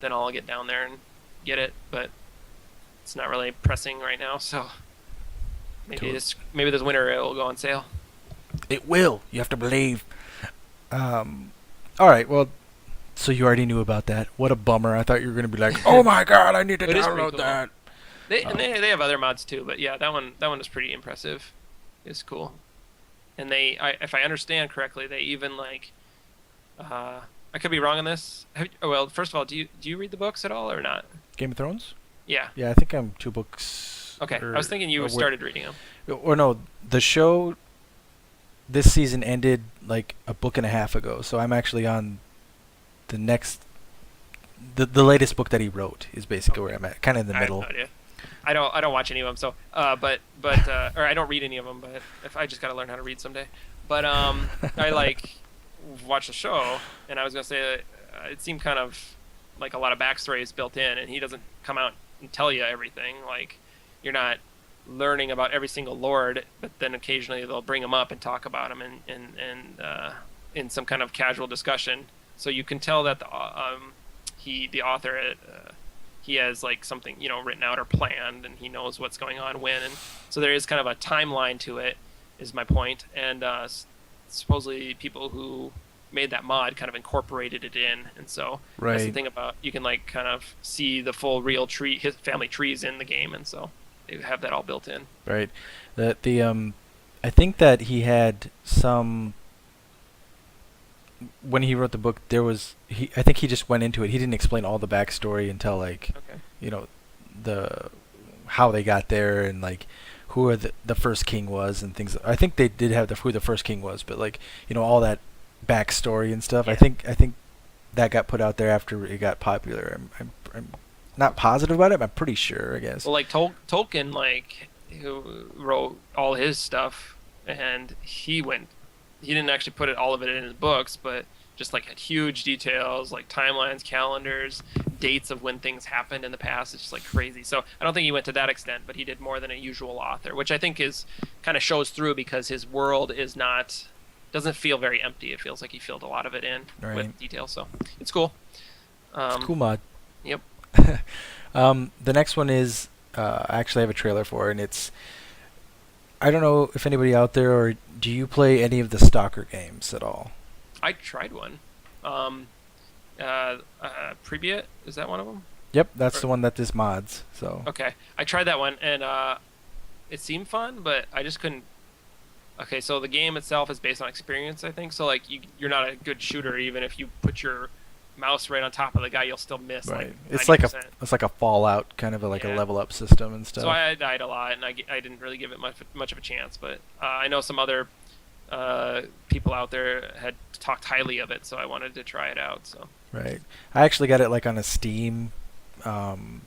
then I'll get down there and get it. But it's not really pressing right now, so Cool. maybe this winter it will go on sale. It will. You have to believe. Um, all right. Well, so you already knew about that. What a bummer. I thought you were going to be like, "Oh my god, I need to It is pretty download cool. that." And Um, they have other mods too, but yeah, that one is pretty impressive. It's cool. And if I understand correctly, they even like I could be wrong on this. Well, first of all, do you read the books at all or not? Game of Thrones. Yeah. Yeah, I think I'm 2 books Okay. I was thinking you started reading them. or no, the show this season ended like a book and a half ago, so I'm actually on the next the latest book that he wrote is basically where Okay. I'm at, kind of in the I have no middle. idea. I don't watch any of them, so or I don't read any of them, but if I just got to learn how to read someday. But I like watch the show, and I was gonna say that it seemed kind of like a lot of backstory is built in, and he doesn't come out and tell you everything. Like you're not learning about every single lord, but then occasionally they'll bring them up and talk about them in some kind of casual discussion. So you can tell that the author he has like something written out or planned, and he knows what's going on when, and so there is kind of a timeline to it. Is my point, and supposedly people who made that mod kind of incorporated it in, and so that's the Right, thing about you can like kind of see the full real tree, his family trees in the game, and so they have that all built in. right. The I think that he had some when he wrote the book. There was he. I think he just went into it. He didn't explain all the backstory until like Okay. you know the how they got there and like who the first king was and things. I think they did have who the first king was, but like all that backstory and stuff. Yeah. I think that got put out there after it got popular. I'm not positive about it, but I'm pretty sure. I guess. Well, like Tolkien, like who wrote all his stuff, and he didn't actually put all of it in his books, but just like had huge details, like timelines, calendars, dates of when things happened in the past. It's just like crazy. So I don't think he went to that extent, but he did more than a usual author, which I think is kind of shows through because his world is not doesn't feel very empty. It feels like he filled a lot of it in Right. with detail. So it's cool. It's a Um, cool mod. yep. The next one is I actually have a trailer for, it, and it's I don't know if anybody out there or do you play any of the Stalker games at all? I tried one. Um, Previet, is that one of them? Yep, that's Or, the one that this mods. So okay, I tried that one, and it seemed fun, but I just couldn't. Okay, so the game itself is based on experience, I think. So like you're not a good shooter even if you put your mouse right on top of the guy, you'll still miss like right, it's like a 90%. it's like a Fallout kind of like a Yeah. level up system and So stuff. I died a lot, and I didn't really give it much of a chance. But I know some other people out there had talked highly of it, so I wanted to try it out. So Right, I actually got it like on a Steam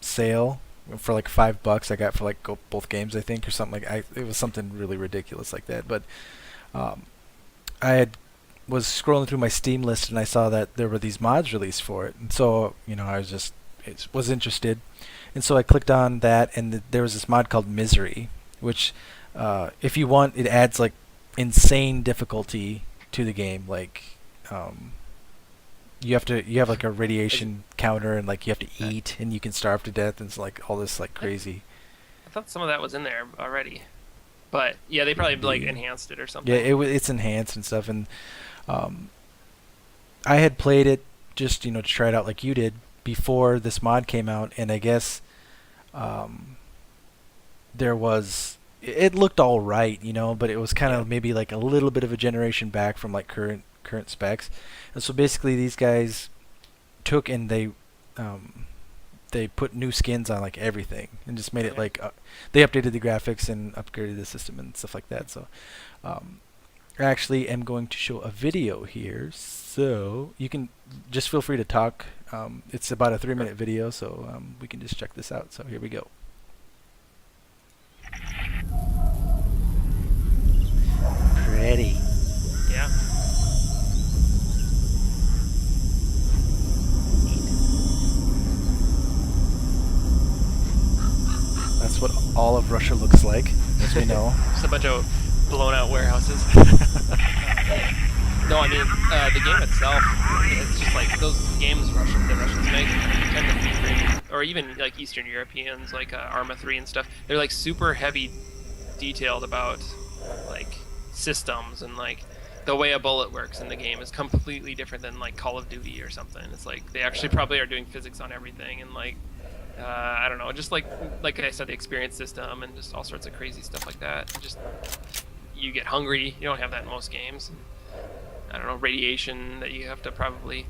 sale for like $5. I got for like both games I think or something like it was something really ridiculous like that. But um, I had was scrolling through my Steam list and I saw that there were these mods released for it, and so I was just was interested, and so I clicked on that, and there was this mod called Misery, which if you want, it adds like insane difficulty to the game. Like um, you have like a is it, radiation counter, and like you have to uh, eat, and you can starve to death, and it's like all this like I, crazy. I thought some of that was in there already, but yeah, they probably like Maybe. enhanced it or Yeah, something. it's enhanced and stuff, and um, I had played it just to try it out like you did before this mod came out, and I guess um, there was it looked all right, but it was kind Yeah. of maybe like a little bit of a generation back from like current specs, and so basically these guys took and they put new skins on like everything and just made it Okay. like they updated the graphics and upgraded the system and stuff like that. So um, I actually am going to show a video here, so you can just feel free to talk. It's about a 3-minute video, so we can just check this out. So here we go. Pretty. Yeah. That's what all of Russia looks like, as we know. Just a bunch of blown out warehouses. No, I mean the game itself. It's just like those games the Russians make tend to or even like Eastern Europeans, like Arma 3 and stuff, they're like super heavy detailed about like systems and like the way a bullet works in the game is completely different than like Call of Duty or something. It's like they actually probably are doing physics on everything and like I don't know, just like I said, the experience system and just all sorts of crazy stuff like that. Just you get hungry. You don't have that in most games. And, I don't know, radiation that you have to probably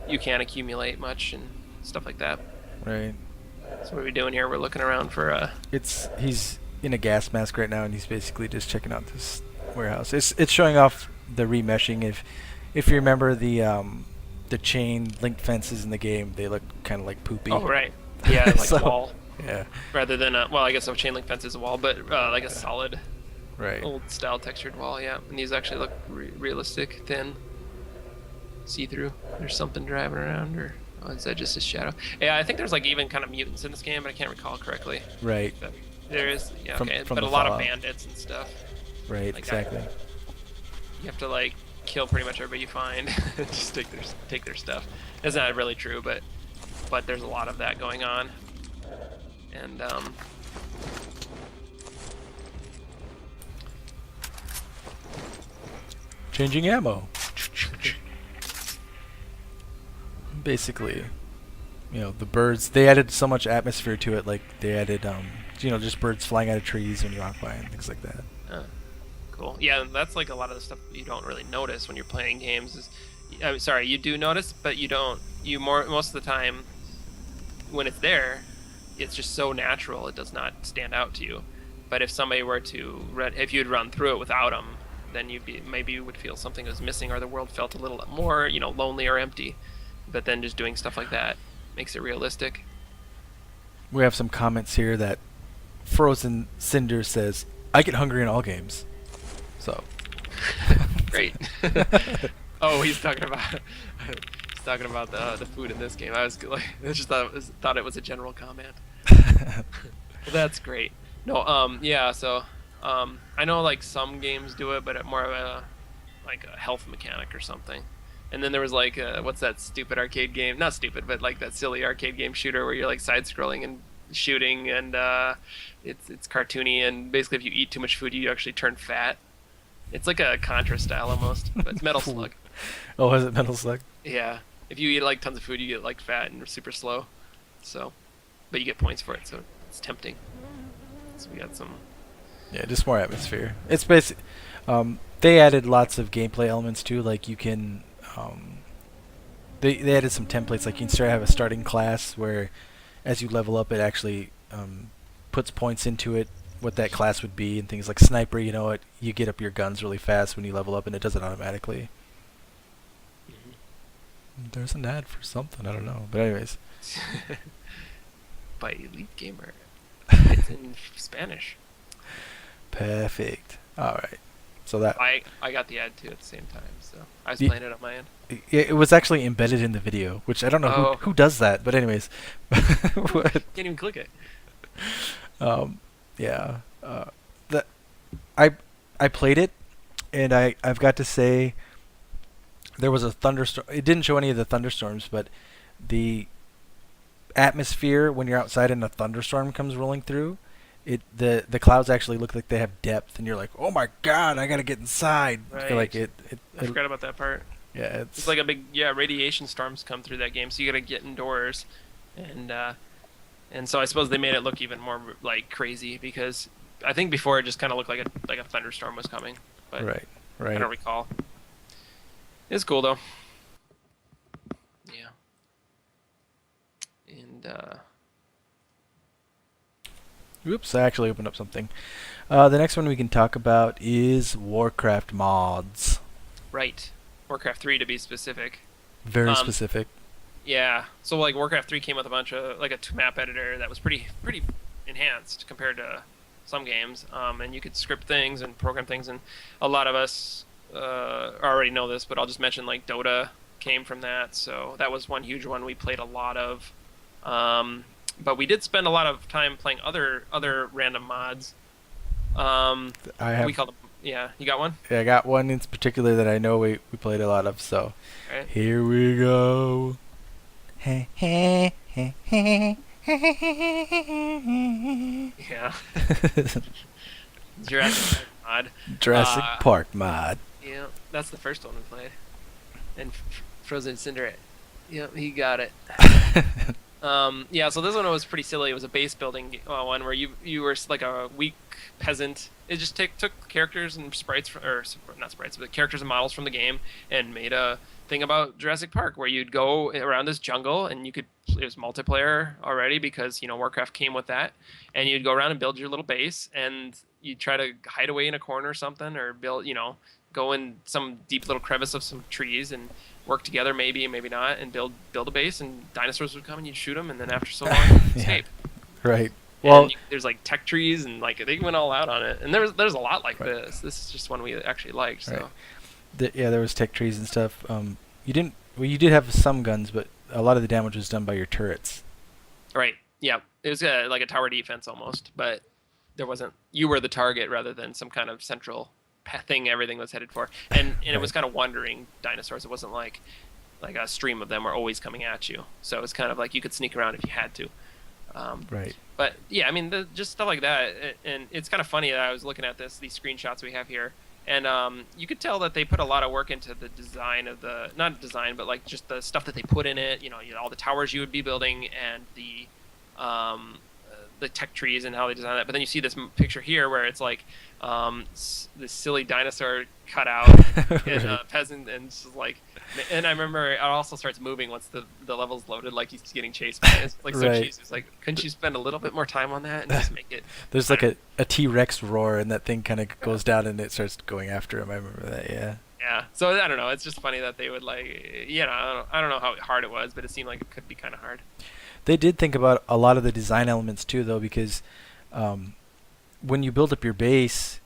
you can't accumulate much and stuff like that. Right. So what are we doing here? We're looking around for He's in a gas mask right now, and he's basically just checking out this warehouse. It's showing off the remeshing. If you remember the chain link fences in the game, they look kind of like poopy. Oh right, yeah, like So, a wall yeah. rather than a well, I guess a chain link fence is a wall, but like a solid Right. old style textured wall. Yeah, and these actually look realistic, thin, see through. There's something driving around, or oh, is that just a shadow? Yeah, I think there's like even kind of mutants in this game, but I can't recall correctly. Right. But there is, yeah, From- okay, from but a the lot of Fallout. bandits and stuff. Right. Like Exactly. You have to like kill pretty much everybody you find, just take their stuff. That's not really true, but there's a lot of that going on, and Changing ammo. Basically, the birds. They added so much atmosphere to it. Like they added, just birds flying out of trees when you walk by and things like that. cool. Yeah, that's like a lot of the stuff you don't really notice when you're playing games. I'm sorry, you do notice, but you don't. You most of the time when it's there, it's just so natural it does not stand out to you. But if somebody were to if you'd run through it without them, then maybe you would feel something was missing, or the world felt a little more lonely or empty. But then just doing stuff like that makes it realistic. We have some comments here that Frozen Cinder says, "I get hungry in all games." So. Great. Oh, he's talking about the food in this game. I was like, I just thought it was a general comment. Well, that's great. No, yeah. So, I know like some games do it, but at more of a health mechanic or something. And then there was like what's that stupid arcade game? Not stupid, but like that silly arcade game shooter where you're like side scrolling and shooting, and it's cartoony, and basically if you eat too much food, you actually turn fat. It's like a Contra style almost, but it's Metal Slug. Oh, is it Metal Slug? Yeah. If you eat like tons of food, you get like fat and super slow. So, but you get points for it, so it's tempting. So we got some. Yeah, just more atmosphere. It's basic. They added lots of gameplay elements too. Like you can, they added some templates. Like you can have a starting class where, as you level up, it actually puts points into it, what that class would be, and things like sniper. You get up your guns really fast when you level up, and it does it automatically. Mm-hmm. There's an ad for something, I don't know. But anyways. By Elite Gamer. It's in Spanish. Perfect. All right. So that I got the ad too at the same time, so I was playing it on my end. it was actually embedded in the video, which I don't know who does that, but anyways. Can't even click it. Yeah. That I played it, and I've got to say, there was a thunderstorm. It didn't show any of the thunderstorms, but the atmosphere when you're outside and a thunderstorm comes rolling through, the clouds actually look like they have depth, and you're like, oh my god, I gotta get inside. Right. I feel like I forgot about that part. Yeah, it's like a big radiation storms come through that game, so you gotta get indoors, and so I suppose they made it look even more like crazy, because I think before it just kind of looked like a thunderstorm was coming, but right. I don't recall. It's cool though. Yeah. And Oops, I actually opened up something. The next one we can talk about is Warcraft mods. right, Warcraft 3 to be specific. Very specific. Yeah, so like Warcraft 3 came with a bunch of like a map editor that was pretty enhanced compared to some games, and you could script things and program things, and a lot of us already know this, but I'll just mention like Dota came from that, so that was one huge one we played a lot of. But we did spend a lot of time playing other random mods. We called them. Yeah, you got one? Yeah, I got one in particular that I know we played a lot of. So Right. Here we go. Yeah. Jurassic Park mod. Jurassic Uh, Park mod. yeah, that's the first one we played. And Frozen Cinder. Yeah, he got it. Yeah, so this one was pretty silly. It was a base building one where you were like a weak peasant. It just took characters and sprites or not sprites, but characters and models from the game and made a thing about Jurassic Park where you'd go around this jungle and you could it was multiplayer already because Warcraft came with that, and you'd go around and build your little base and you'd try to hide away in a corner or something or build go in some deep little crevice of some trees and work together, maybe not, and build a base. And dinosaurs would come and you'd shoot them, and then after so long, you'd Yeah, escape. right. And Well, there's like tech trees, and like they went all out on it. And there's a lot like right, this. This is just one we actually liked. right. So Yeah, there was tech trees and stuff. You didn't. Well, you did have some guns, but a lot of the damage was done by your turrets. right, yeah, it was like a tower defense almost, but there wasn't. You were the target rather than some kind of central thing everything was headed for. And it was Right. kind of wandering dinosaurs. It wasn't like a stream of them were always coming at you. So it was kind of like you could sneak around if you had to. Um, Right. but yeah, I mean, just stuff like that, and it's kind of funny that I was looking at these screenshots we have here, and you could tell that they put a lot of work into the design of the not design, but like just the stuff that they put in it. All the towers you would be building and the tech trees and how they design that. But then you see this picture here where it's like this silly dinosaur cut out in Right. a peasant, and it's just like, and I remember it also starts moving once the level's loaded, like he's getting chased by it. It's like so Right. cheesy. It's like, couldn't you spend a little bit more time on that and just make it? There's I like don't a T-Rex roar, and that thing kind of goes down, and it starts going after him. I remember that. Yeah. Yeah. So I don't know. It's just funny that they would like, I don't know how hard it was, but it seemed like it could be kind of hard. They did think about a lot of the design elements too, though, because um, when you build up your base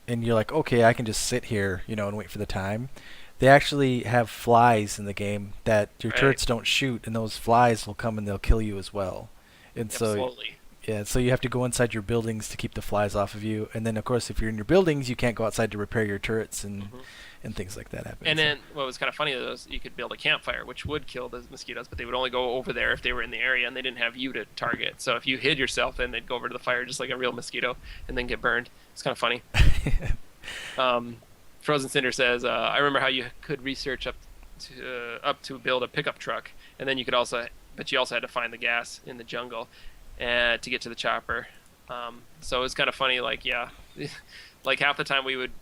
and you're like, okay, I can just sit here, and wait for the time. They actually have flies in the game that your Right. turrets don't shoot, and those flies will come and they'll kill you as well. And Yep, so, slowly. yeah, so you have to go inside your buildings to keep the flies off of you. And then, of course, if you're in your buildings, you can't go outside to repair your turrets Mhm. and things like that happen. And So- then what was kind of funny was you could build a campfire, which would kill the mosquitoes, but they would only go over there if they were in the area and they didn't have you to target. So if you hid yourself, then they'd go over to the fire just like a real mosquito and then get burned. It's kind of funny. Frozen Cinder says, "I remember how you could research up to build a pickup truck, and then but you also had to find the gas in the jungle, to get to the chopper. So it was kind of funny. Like yeah, like half the time we would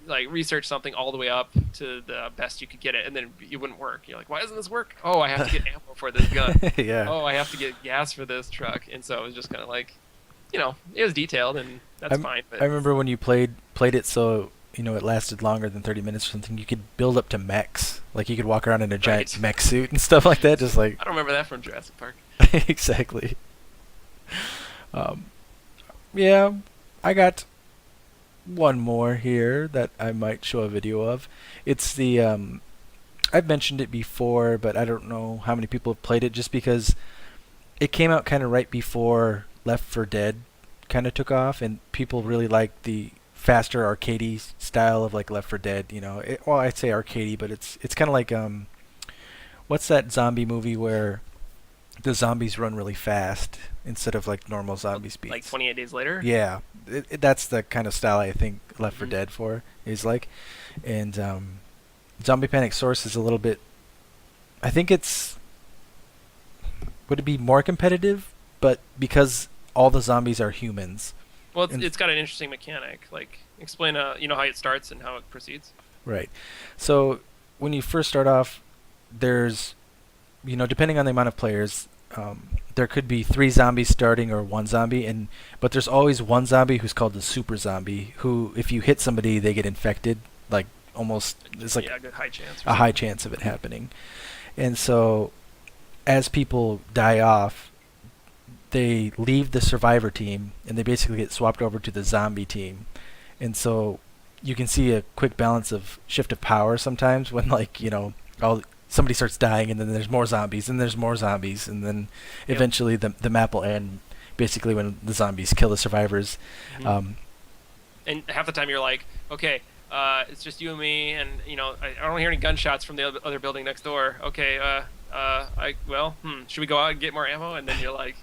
like research something all the way up to the best you could get it, and then it wouldn't work. You're like, why doesn't this work? Oh, I have to get ammo for this gun. Yeah. Oh, I have to get gas for this truck, and so it was just kind of like, it was detailed, and that's fine. But I remember when you played it so it lasted longer than 30 minutes or something. You could build up to mechs, like you could walk around in a giant Right. mech suit and stuff like that. Just like I don't remember that from Jurassic Park. exactly. Um, yeah, I got one more here that I might show a video of. It's the I've mentioned it before, but I don't know how many people have played it, just because it came out kind of right before Left 4 Dead kind of took off, and people really liked the faster arcadey style of like Left 4 Dead. Well, I'd say arcadey, but it's kind of like what's that zombie movie where the zombies run really fast instead of like normal zombie speeds? Like 28 Days Later. Yeah, that's the kind of style I think Left 4 Mhm. Dead is like, and Zombie Panic Source is a little bit. I think would it be more competitive, but because all the zombies are humans. Well, And- it's got an interesting mechanic. Like, explain, how it starts and how it proceeds. Right. So when you first start off, there's, depending on the amount of players, there could be 3 zombies starting or 1 zombie, but there's always one zombie who's called the super zombie, who if you hit somebody, they get infected. Like almost, it's like Yeah, good high chance. a high chance of it happening. And so, as people die off, they leave the survivor team and they basically get swapped over to the zombie team. And so you can see a quick balance of shift of power sometimes when somebody starts dying and then there's more zombies and there's more zombies, and then Yep. eventually the map will end basically when the zombies kill the survivors. Mhm. And half the time you're like, okay, it's just you and me, and I don't hear any gunshots from the other building next door. Okay, should we go out and get more ammo? And then you're like,